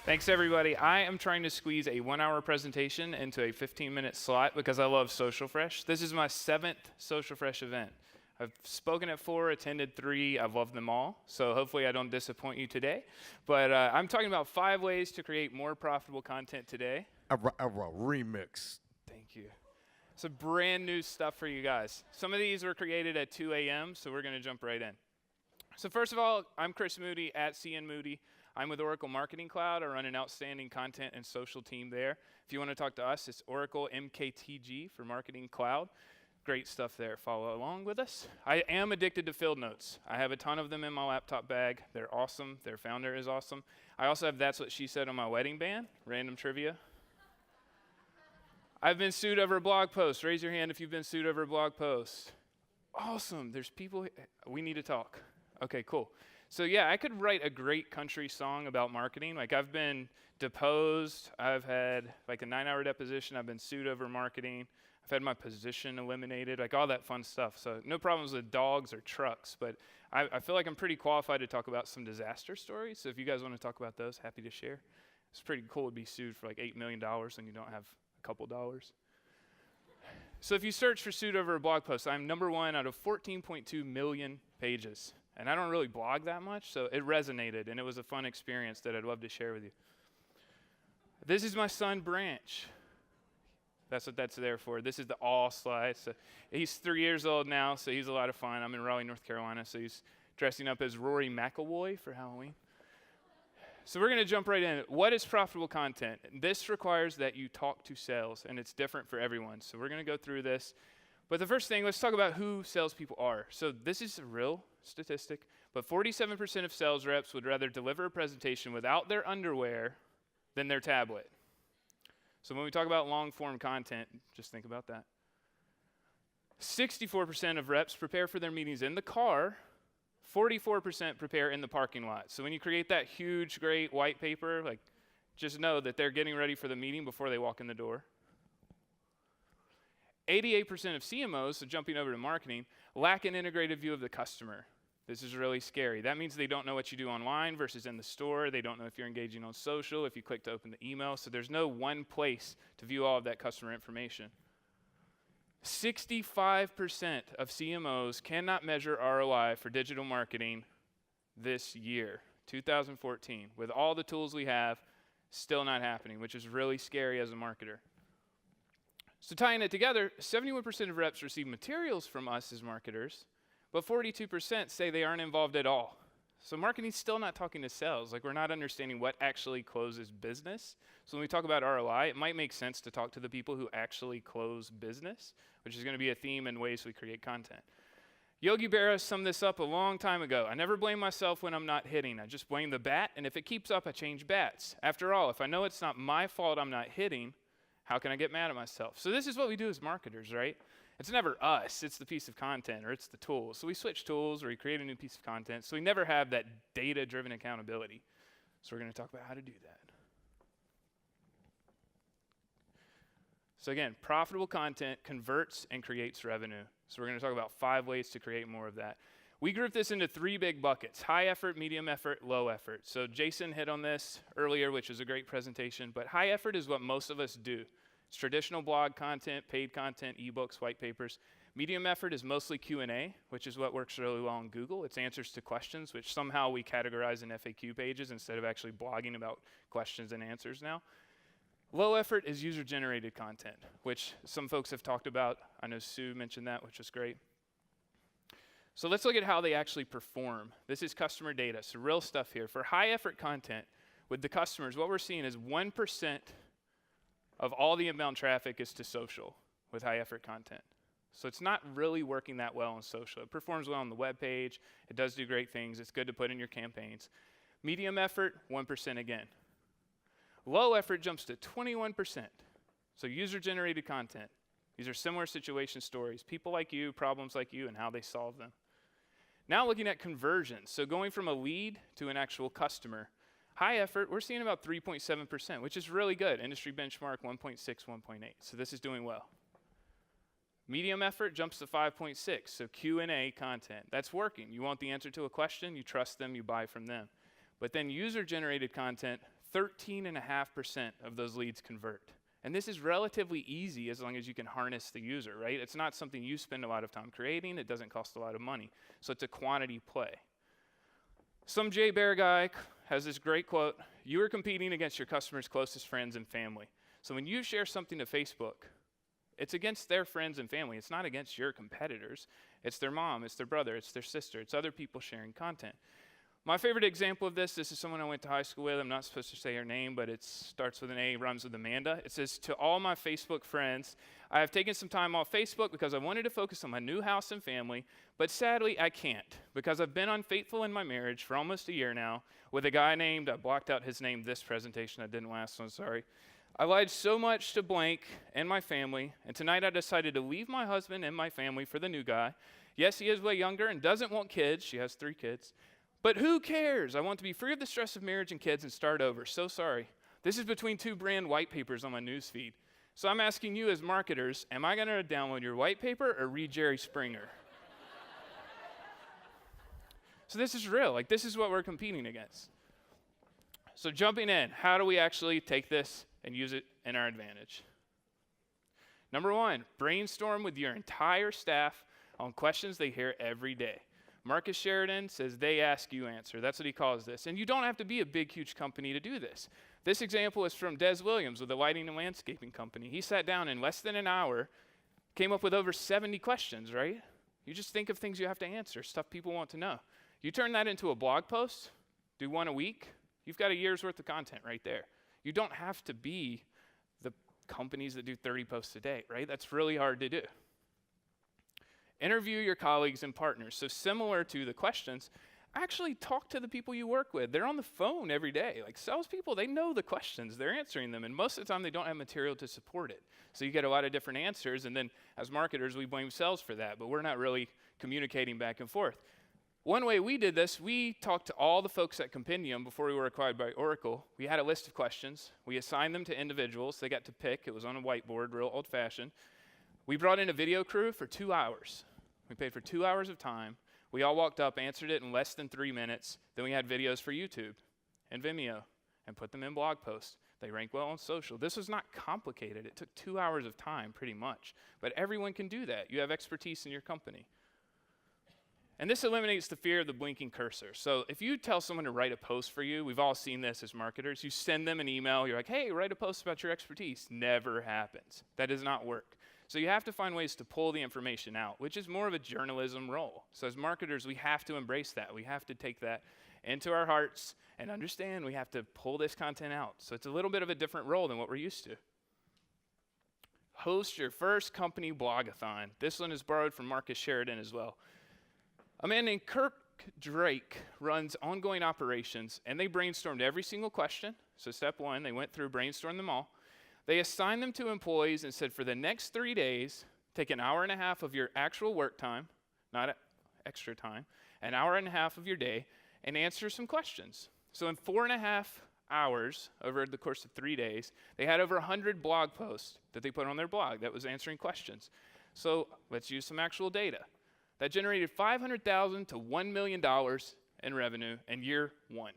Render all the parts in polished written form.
Thanks, everybody. I am trying to squeeze a 1-hour presentation into a 15-minute slot because I love Social Fresh. This is my 7th Social Fresh event. I've spoken at 4, attended 3. I've loved them all, so hopefully I don't disappoint you today. But I'm talking about 5 ways to create more profitable content today. A remix. Thank you. Some brand new stuff for you guys. Some of these were created at 2 a.m., so we're going to jump right in. So first of all, I'm Chris Moody at CN Moody. I'm with Oracle Marketing Cloud. I run an outstanding content and social team there. If you want to talk to us, it's Oracle MKTG for Marketing Cloud. Great stuff there. Follow along with us. I am addicted to field notes. I have a ton of them in my laptop bag. They're awesome. Their founder is awesome. I also have That's What She Said on my wedding band. Random trivia. I've been sued over a blog post. Raise your hand if you've been sued over a blog post. Awesome. There's people. We need to talk. Okay, cool. So yeah, I could write a great country song about marketing. Like I've been deposed, I've had like a 9-hour deposition, I've been sued over marketing, I've had my position eliminated, like all that fun stuff. So no problems with dogs or trucks, but I feel like I'm pretty qualified to talk about some disaster stories. So if you guys want to talk about those, happy to share. It's pretty cool to be sued for like $8 million when you don't have a couple dollars. So if you search for sued over a blog post, I'm #1 out of 14.2 million pages. And I don't really blog that much, so it resonated, and it was a fun experience that I'd love to share with you. This is my son, Branch. That's what that's there for. This is the all slide. So he's 3 years old now, so he's a lot of fun. I'm in Raleigh, North Carolina, so he's dressing up as Rory McIlroy for Halloween. So we're going to jump right in. What is profitable content? This requires that you talk to sales, and it's different for everyone. So we're going to go through this. But the first thing, let's talk about who salespeople are. So this is a real statistic, but 47% of sales reps would rather deliver a presentation without their underwear than their tablet. So when we talk about long-form content, just think about that. 64% of reps prepare for their meetings in the car. 44% prepare in the parking lot. So when you create that huge, great white paper, like just know that they're getting ready for the meeting before they walk in the door. 88% of CMOs, so jumping over to marketing, lack an integrated view of the customer. This is really scary. That means they don't know what you do online versus in the store. They don't know if you're engaging on social, if you click to open the email. So there's no one place to view all of that customer information. 65% of CMOs cannot measure ROI for digital marketing this year, 2014. With all the tools we have, still not happening, which is really scary as a marketer. So tying it together, 71% of reps receive materials from us as marketers, but 42% say they aren't involved at all. So marketing's still not talking to sales. Like we're not understanding what actually closes business. So when we talk about ROI, it might make sense to talk to the people who actually close business, which is going to be a theme in ways we create content. Yogi Berra summed this up a long time ago. I never blame myself when I'm not hitting. I just blame the bat, and if it keeps up, I change bats. After all, if I know it's not my fault I'm not hitting, how can I get mad at myself? So this is what we do as marketers, right? It's never us, it's the piece of content, or it's the tool. So we switch tools, or we create a new piece of content, so we never have that data-driven accountability. So we're going to talk about how to do that. So again, profitable content converts and creates revenue. So we're going to talk about 5 ways to create more of that. We group this into 3 big buckets: high effort, medium effort, low effort. So Jason hit on this earlier, which is a great presentation, but high effort is what most of us do. It's traditional blog content, paid content, ebooks, white papers. Medium effort is mostly Q&A, which is what works really well on Google. It's answers to questions, which somehow we categorize in FAQ pages instead of actually blogging about questions and answers now. Low effort is user-generated content, which some folks have talked about. I know Sue mentioned that, which is great. So let's look at how they actually perform. This is customer data, so real stuff here. For high effort content with the customers, what we're seeing is 1% of all the inbound traffic is to social with high effort content. So it's not really working that well on social. It performs well on the web page. It does do great things. It's good to put in your campaigns. Medium effort, 1% again. Low effort jumps to 21%. So user-generated content. These are similar situation stories, people like you, problems like you, and how they solve them. Now looking at conversions, so going from a lead to an actual customer. High effort, we're seeing about 3.7%, which is really good. Industry benchmark 1.6, 1.8, so this is doing well. Medium effort jumps to 5.6, so Q&A content. That's working. You want the answer to a question, you trust them, you buy from them. But then user-generated content, 13.5% of those leads convert. And this is relatively easy as long as you can harness the user, right? It's not something you spend a lot of time creating. It doesn't cost a lot of money. So it's a quantity play. Some Jay Bear guy has this great quote: "You are competing against your customers' closest friends and family." So when you share something to Facebook, it's against their friends and family. It's not against your competitors. It's their mom, it's their brother, it's their sister, it's other people sharing content. My favorite example of this is someone I went to high school with. I'm not supposed to say her name, but it starts with an A, rhymes with Amanda. It says, "To all my Facebook friends, I have taken some time off Facebook because I wanted to focus on my new house and family, but sadly I can't because I've been unfaithful in my marriage for almost a year now with a guy named," I blocked out his name this presentation, I didn't last one, sorry. "I lied so much to blank and my family, and tonight I decided to leave my husband and my family for the new guy. Yes, he is way younger and doesn't want kids," she has 3 kids, "but who cares? I want to be free of the stress of marriage and kids and start over. So sorry." This is between 2 brand white papers on my news feed. So I'm asking you as marketers, am I gonna download your white paper or read Jerry Springer? So this is real, like this is what we're competing against. So jumping in, how do we actually take this and use it in our advantage? Number 1, brainstorm with your entire staff on questions they hear every day. Marcus Sheridan says they ask, you answer. That's what he calls this. And you don't have to be a big, huge company to do this. This example is from Des Williams with the lighting and landscaping company. He sat down in less than an hour, came up with over 70 questions, right? You just think of things you have to answer, stuff people want to know. You turn that into a blog post, do 1 a week, you've got a year's worth of content right there. You don't have to be the companies that do 30 posts a day, right? That's really hard to do. Interview your colleagues and partners. So similar to the questions, actually talk to the people you work with. They're on the phone every day. Like salespeople, they know the questions, they're answering them, and most of the time they don't have material to support it. So you get a lot of different answers, and then as marketers, we blame sales for that, but we're not really communicating back and forth. One way we did this, we talked to all the folks at Compendium before we were acquired by Oracle. We had a list of questions. We assigned them to individuals. They got to pick. It was on a whiteboard, real old-fashioned. We brought in a video crew for 2 hours. We paid for 2 hours of time. We all walked up, answered it in less than 3 minutes. Then we had videos for YouTube and Vimeo and put them in blog posts. They rank well on social. This was not complicated. It took 2 hours of time pretty much. But everyone can do that. You have expertise in your company. And this eliminates the fear of the blinking cursor. So if you tell someone to write a post for you, we've all seen this as marketers, you send them an email, you're like, hey, write a post about your expertise. Never happens. That does not work. So you have to find ways to pull the information out, which is more of a journalism role. So as marketers, we have to embrace that. We have to take that into our hearts and understand we have to pull this content out. So it's a little bit of a different role than what we're used to. Host your first company blogathon. This one is borrowed from Marcus Sheridan as well. A man named Kirk Drake runs ongoing operations, and they brainstormed every single question. So step 1, they went through, brainstormed them all. They assigned them to employees and said, for the next 3 days, take an hour and a half of your actual work time, not extra time, an hour and a half of your day, and answer some questions. So in 4.5 hours, over the course of 3 days, they had over 100 blog posts that they put on their blog that was answering questions. So let's use some actual data. That generated $500,000 to $1 million in revenue in year 1.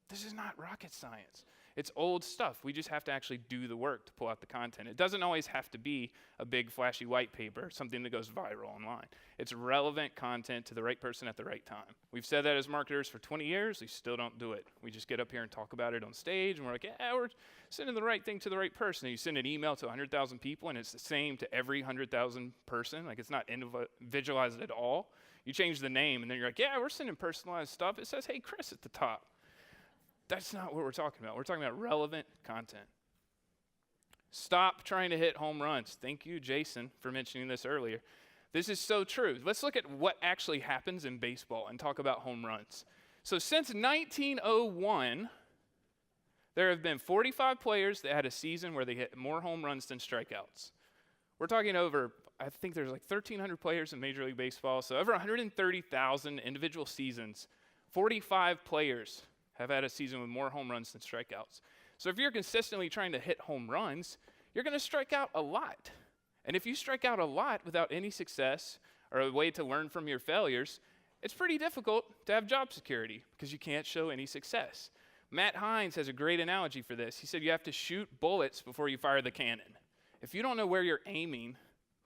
This is not rocket science. It's old stuff. We just have to actually do the work to pull out the content. It doesn't always have to be a big flashy white paper, something that goes viral online. It's relevant content to the right person at the right time. We've said that as marketers for 20 years. We still don't do it. We just get up here and talk about it on stage, and we're like, yeah, we're sending the right thing to the right person. And you send an email to 100,000 people, and it's the same to every 100,000 person. Like, it's not individualized at all. You change the name, and then you're like, yeah, we're sending personalized stuff. It says, hey, Chris at the top. That's not what we're talking about. We're talking about relevant content. Stop trying to hit home runs. Thank you, Jason, for mentioning this earlier. This is so true. Let's look at what actually happens in baseball and talk about home runs. So since 1901, there have been 45 players that had a season where they hit more home runs than strikeouts. We're talking over, I think there's like 1,300 players in Major League Baseball, so over 130,000 individual seasons, 45 players have had a season with more home runs than strikeouts. So if you're consistently trying to hit home runs, you're going to strike out a lot. And if you strike out a lot without any success or a way to learn from your failures, it's pretty difficult to have job security because you can't show any success. Matt Hines has a great analogy for this. He said you have to shoot bullets before you fire the cannon. If you don't know where you're aiming,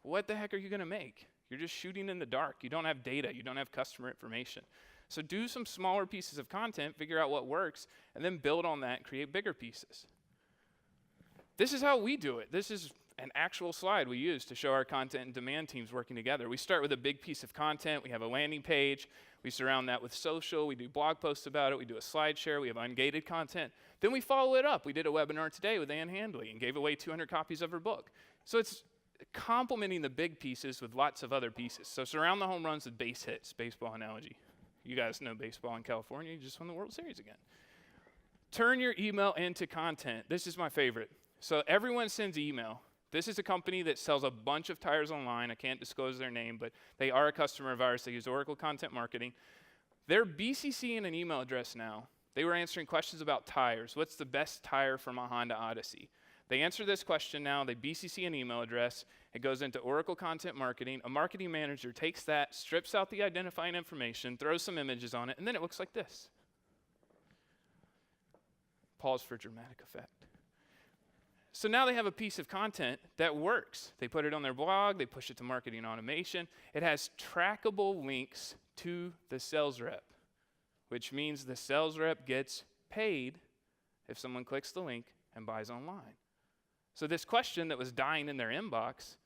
what the heck are you going to make? You're just shooting in the dark. You don't have data. You don't have customer information. So do some smaller pieces of content, figure out what works, and then build on that and create bigger pieces. This is how we do it. This is an actual slide we use to show our content and demand teams working together. We start with a big piece of content. We have a landing page. We surround that with social. We do blog posts about it. We do a slide share. We have ungated content. Then we follow it up. We did a webinar today with Ann Handley and gave away 200 copies of her book. So it's complementing the big pieces with lots of other pieces. So surround the home runs with base hits, baseball analogy. You guys know baseball in California. You just won the World Series again. Turn your email into content. This is my favorite. So everyone sends email. This is a company that sells a bunch of tires online. I can't disclose their name, but they are a customer of ours. They use Oracle Content Marketing. They're BCCing an email address now. They were answering questions about tires. What's the best tire from a Honda Odyssey? They answer this question now. They BCC an email address. It goes into Oracle Content Marketing. A marketing manager takes that, strips out the identifying information, throws some images on it, and then it looks like this. Pause for dramatic effect. So now they have a piece of content that works. They put it on their blog. They push it to marketing automation. It has trackable links to the sales rep, which means the sales rep gets paid if someone clicks the link and buys online. So this question that was dying in their inbox,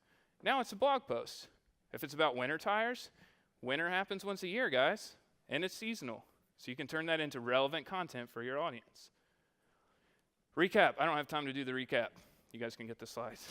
now it's a blog post. If it's about winter tires, winter happens once a year, guys, and it's seasonal. So you can turn that into relevant content for your audience. Recap. I don't have time to do the recap. You guys can get the slides.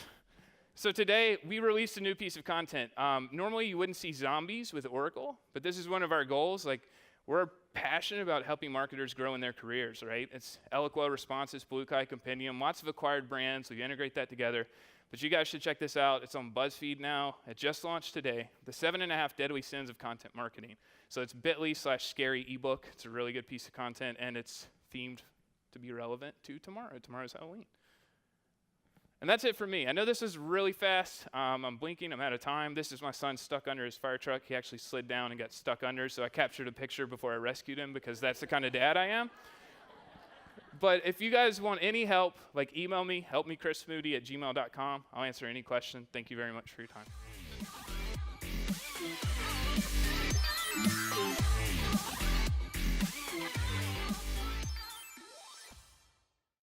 So today, we released a new piece of content. Normally, you wouldn't see zombies with Oracle, but this is one of our goals. Like, we're passionate about helping marketers grow in their careers, right? It's Eloqua, Responses, Blue Kai, Compendium, lots of acquired brands. We integrate that together. But you guys should check this out. It's on BuzzFeed now. It just launched today. The 7.5 Deadly Sins of Content Marketing. So it's bit.ly/scary ebook. It's a really good piece of content, and it's themed to be relevant to tomorrow. Tomorrow's Halloween. And that's it for me. I know this is really fast. I'm blinking. I'm out of time. This is my son stuck under his fire truck. He actually slid down and got stuck under, so I captured a picture before I rescued him because that's the kind of dad I am. But if you guys want any help, like email me, helpmechrismoody@gmail.com. I'll answer any question. Thank you very much for your time.